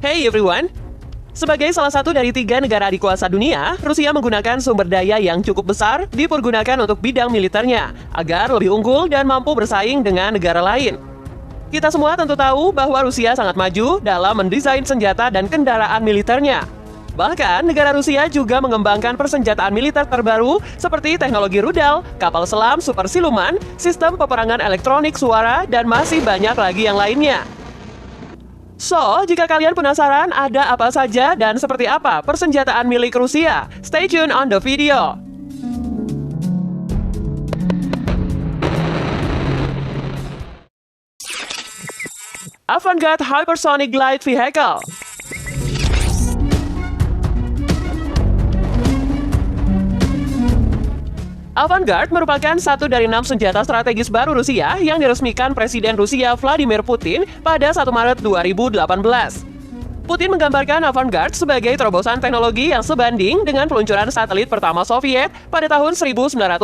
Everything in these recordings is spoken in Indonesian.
Hey everyone! Sebagai salah satu dari 3 negara adikuasa dunia, Rusia menggunakan sumber daya yang cukup besar dipergunakan untuk bidang militernya, agar lebih unggul dan mampu bersaing dengan negara lain. Kita semua tentu tahu bahwa Rusia sangat maju dalam mendesain senjata dan kendaraan militernya. Bahkan, negara Rusia juga mengembangkan persenjataan militer terbaru seperti teknologi rudal, kapal selam super siluman, sistem peperangan elektronik suara, dan masih banyak lagi yang lainnya. So, jika kalian penasaran ada apa saja dan seperti apa persenjataan milik Rusia, stay tune on the video. Avangard Hypersonic Glide Vehicle. Avangard merupakan satu dari 6 senjata strategis baru Rusia yang diresmikan Presiden Rusia Vladimir Putin pada 1 Maret 2018. Putin menggambarkan Avangard sebagai terobosan teknologi yang sebanding dengan peluncuran satelit pertama Soviet pada tahun 1957.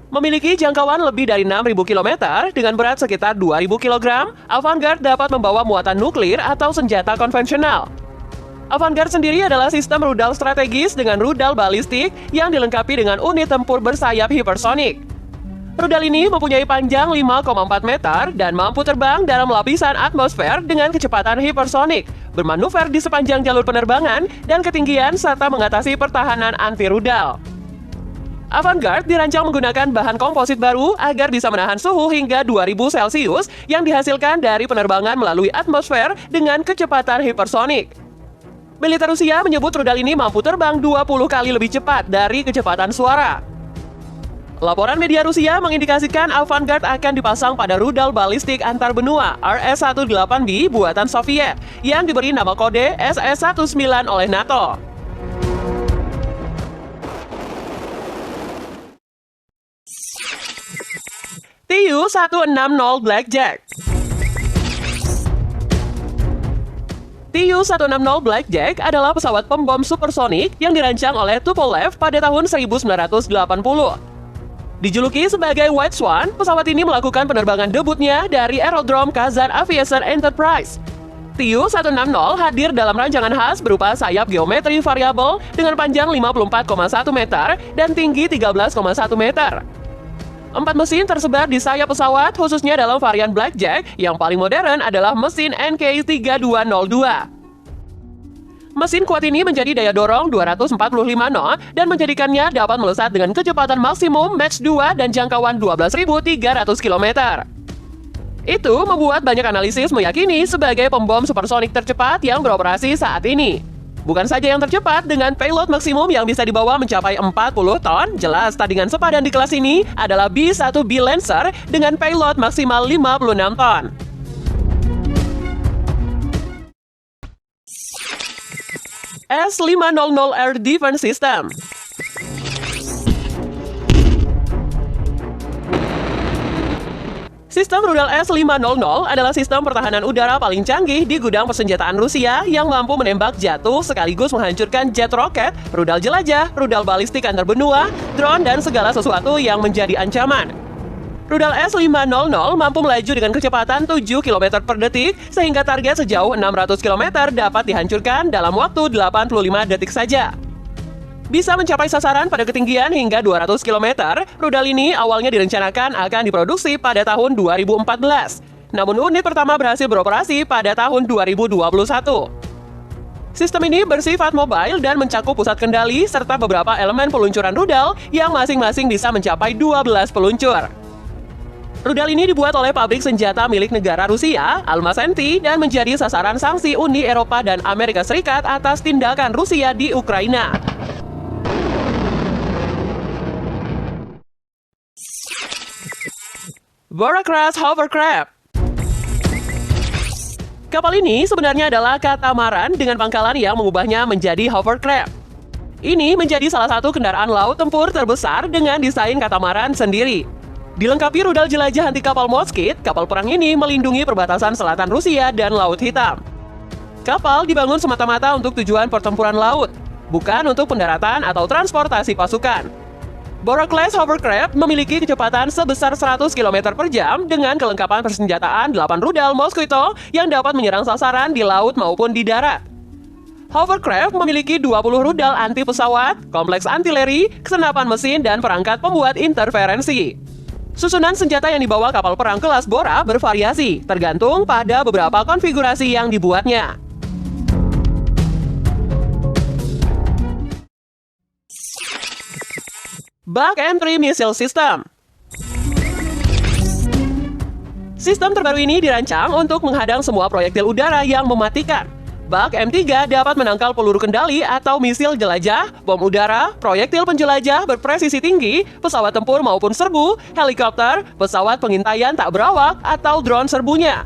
Memiliki jangkauan lebih dari 6.000 km dengan berat sekitar 2.000 kg, Avangard dapat membawa muatan nuklir atau senjata konvensional. Avangard sendiri adalah sistem rudal strategis dengan rudal balistik yang dilengkapi dengan unit tempur bersayap hipersonik. Rudal ini mempunyai panjang 5,4 meter dan mampu terbang dalam lapisan atmosfer dengan kecepatan hipersonik, bermanuver di sepanjang jalur penerbangan dan ketinggian serta mengatasi pertahanan anti-rudal. Avangard dirancang menggunakan bahan komposit baru agar bisa menahan suhu hingga 2000 Celcius yang dihasilkan dari penerbangan melalui atmosfer dengan kecepatan hipersonik. Militer Rusia menyebut rudal ini mampu terbang 20 kali lebih cepat dari kecepatan suara. Laporan media Rusia mengindikasikan Avangard akan dipasang pada rudal balistik antar benua RS-18B buatan Soviet yang diberi nama kode SS-19 oleh NATO. Tu-160 Blackjack. Tu-160 Blackjack adalah pesawat pembom supersonik yang dirancang oleh Tupolev pada tahun 1980. Dijuluki sebagai White Swan, pesawat ini melakukan penerbangan debutnya dari Aerodrome Kazan Aviation Enterprise. Tu-160 hadir dalam rancangan khas berupa sayap geometri variabel dengan panjang 54,1 meter dan tinggi 13,1 meter. 4 mesin tersebar di sayap pesawat, khususnya dalam varian Blackjack. Yang paling modern adalah mesin NK3202. Mesin kuat ini menjadi daya dorong 245 knot dan menjadikannya dapat melesat dengan kecepatan maksimum Mach 2 dan jangkauan 12.300 km. Itu membuat banyak analisis meyakini sebagai pembom supersonik tercepat yang beroperasi saat ini. Bukan saja yang tercepat, dengan payload maksimum yang bisa dibawa mencapai 40 ton, jelas tandingan sepadan di kelas ini adalah B-1B Lancer dengan payload maksimal 56 ton. S-500 Air Defense System. Sistem rudal S-500 adalah sistem pertahanan udara paling canggih di gudang persenjataan Rusia yang mampu menembak jatuh sekaligus menghancurkan jet roket, rudal jelajah, rudal balistik antar benua, drone, dan segala sesuatu yang menjadi ancaman. Rudal S-500 mampu melaju dengan kecepatan 7 km per detik sehingga target sejauh 600 km dapat dihancurkan dalam waktu 85 detik saja. Bisa mencapai sasaran pada ketinggian hingga 200 km, rudal ini awalnya direncanakan akan diproduksi pada tahun 2014. Namun unit pertama berhasil beroperasi pada tahun 2021. Sistem ini bersifat mobile dan mencakup pusat kendali serta beberapa elemen peluncuran rudal yang masing-masing bisa mencapai 12 peluncur. Rudal ini dibuat oleh pabrik senjata milik negara Rusia, Almaz-Antey, dan menjadi sasaran sanksi Uni Eropa dan Amerika Serikat atas tindakan Rusia di Ukraina. Borakras Hovercraft. Kapal ini sebenarnya adalah katamaran dengan pangkalan yang mengubahnya menjadi hovercraft. Ini menjadi salah satu kendaraan laut tempur terbesar dengan desain katamaran sendiri. Dilengkapi rudal jelajah anti kapal Moskit, kapal perang ini melindungi perbatasan selatan Rusia dan Laut Hitam. Kapal dibangun semata-mata untuk tujuan pertempuran laut, bukan untuk pendaratan atau transportasi pasukan. Bora-class hovercraft memiliki kecepatan sebesar 100 km per jam dengan kelengkapan persenjataan 8 rudal Mosquito yang dapat menyerang sasaran di laut maupun di darat. Hovercraft memiliki 20 rudal anti pesawat, kompleks artileri, senapan mesin, dan perangkat pembuat interferensi. Susunan senjata yang dibawa kapal perang kelas Bora bervariasi, tergantung pada beberapa konfigurasi yang dibuatnya. Bug M3 Missile System. Sistem terbaru ini dirancang untuk menghadang semua proyektil udara yang mematikan. Bug M3 dapat menangkal peluru kendali atau misil jelajah, bom udara, proyektil penjelajah berpresisi tinggi, pesawat tempur maupun serbu, helikopter, pesawat pengintaian tak berawak, atau drone serbunya.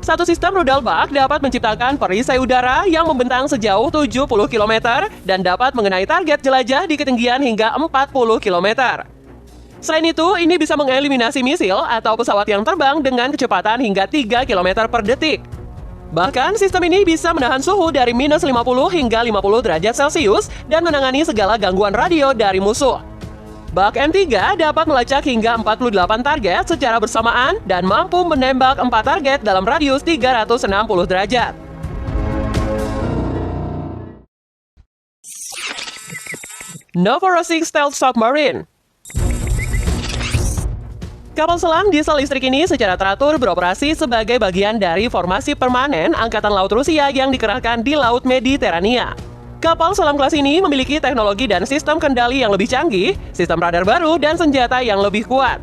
Satu sistem rudal bug dapat menciptakan perisai udara yang membentang sejauh 70 km dan dapat mengenai target jelajah di ketinggian hingga 40 km. Selain itu, ini bisa mengeliminasi misil atau pesawat yang terbang dengan kecepatan hingga 3 km per detik. Bahkan, sistem ini bisa menahan suhu dari minus 50 hingga 50 derajat Celcius dan menangani segala gangguan radio dari musuh. Bug M3 dapat melacak hingga 48 target secara bersamaan dan mampu menembak 4 target dalam radius 360 derajat. Novorossiysk Stealth Submarine. Kapal selam diesel listrik ini secara teratur beroperasi sebagai bagian dari formasi permanen Angkatan Laut Rusia yang dikerahkan di Laut Mediterania. Kapal selam kelas ini memiliki teknologi dan sistem kendali yang lebih canggih, sistem radar baru, dan senjata yang lebih kuat.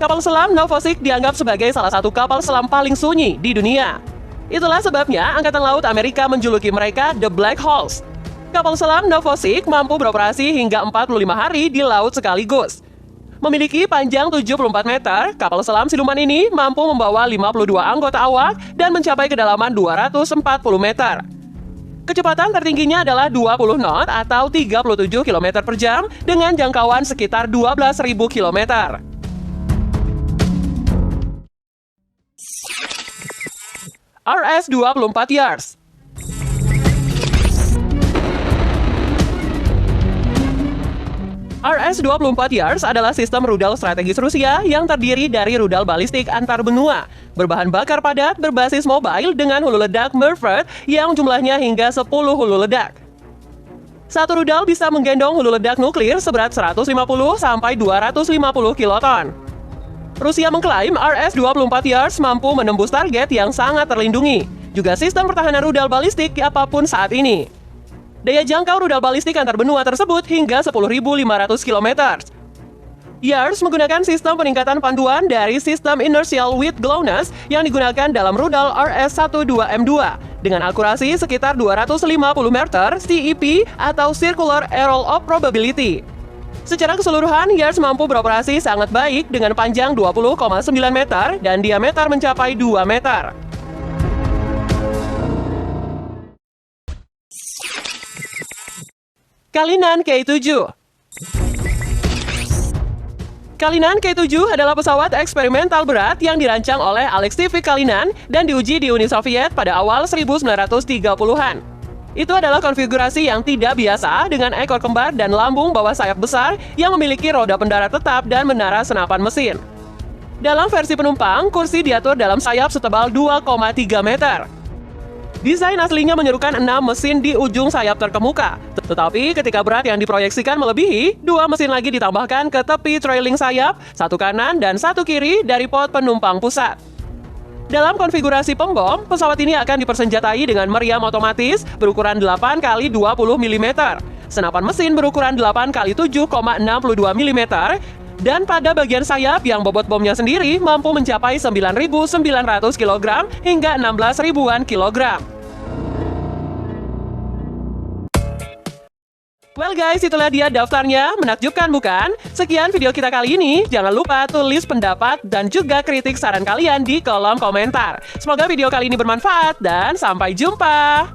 Kapal selam Novorossiysk dianggap sebagai salah satu kapal selam paling sunyi di dunia. Itulah sebabnya Angkatan Laut Amerika menjuluki mereka The Black Holes. Kapal selam Novorossiysk mampu beroperasi hingga 45 hari di laut sekaligus. Memiliki panjang 74 meter, kapal selam siluman ini mampu membawa 52 anggota awak dan mencapai kedalaman 240 meter. Kecepatan tertingginya adalah 20 knot atau 37 km per jam dengan jangkauan sekitar 12.000 km. RS-24 Yars. RS-24 Yars adalah sistem rudal strategis Rusia yang terdiri dari rudal balistik antar benua, berbahan bakar padat berbasis mobile dengan hulu ledak Mirford yang jumlahnya hingga 10 hulu ledak. Satu rudal bisa menggendong hulu ledak nuklir seberat 150 sampai 250 kiloton. Rusia mengklaim RS-24 Yars mampu menembus target yang sangat terlindungi, juga sistem pertahanan rudal balistik apapun saat ini. Daya jangkau rudal balistik antar benua tersebut hingga 10.500 km. Yars menggunakan sistem peningkatan panduan dari sistem inertial with glowness yang digunakan dalam rudal RS-12M2 dengan akurasi sekitar 250 meter CEP atau Circular Error of Probability. Secara keseluruhan, Yars mampu beroperasi sangat baik dengan panjang 20,9 meter dan diameter mencapai 2 meter. Kalinin K-7. Kalinin K-7 adalah pesawat eksperimental berat yang dirancang oleh Alexey Kalinin dan diuji di Uni Soviet pada awal 1930-an. Itu adalah konfigurasi yang tidak biasa dengan ekor kembar dan lambung bawah sayap besar yang memiliki roda pendarat tetap dan menara senapan mesin. Dalam versi penumpang, kursi diatur dalam sayap setebal 2,3 meter. Desain aslinya menyerukan 6 mesin di ujung sayap terkemuka, tetapi ketika berat yang diproyeksikan melebihi, 2 mesin lagi ditambahkan ke tepi trailing sayap, satu kanan dan satu kiri dari pod penumpang pusat. Dalam konfigurasi pembom, pesawat ini akan dipersenjatai dengan meriam otomatis berukuran 8 x 20 mm, senapan mesin berukuran 8 x 7,62 mm, dan pada bagian sayap yang bobot bomnya sendiri mampu mencapai 9.900 kg hingga 16.000-an kilogram. Well guys, itulah dia daftarnya. Menakjubkan bukan? Sekian video kita kali ini. Jangan lupa tulis pendapat dan juga kritik saran kalian di kolom komentar. Semoga video kali ini bermanfaat dan sampai jumpa.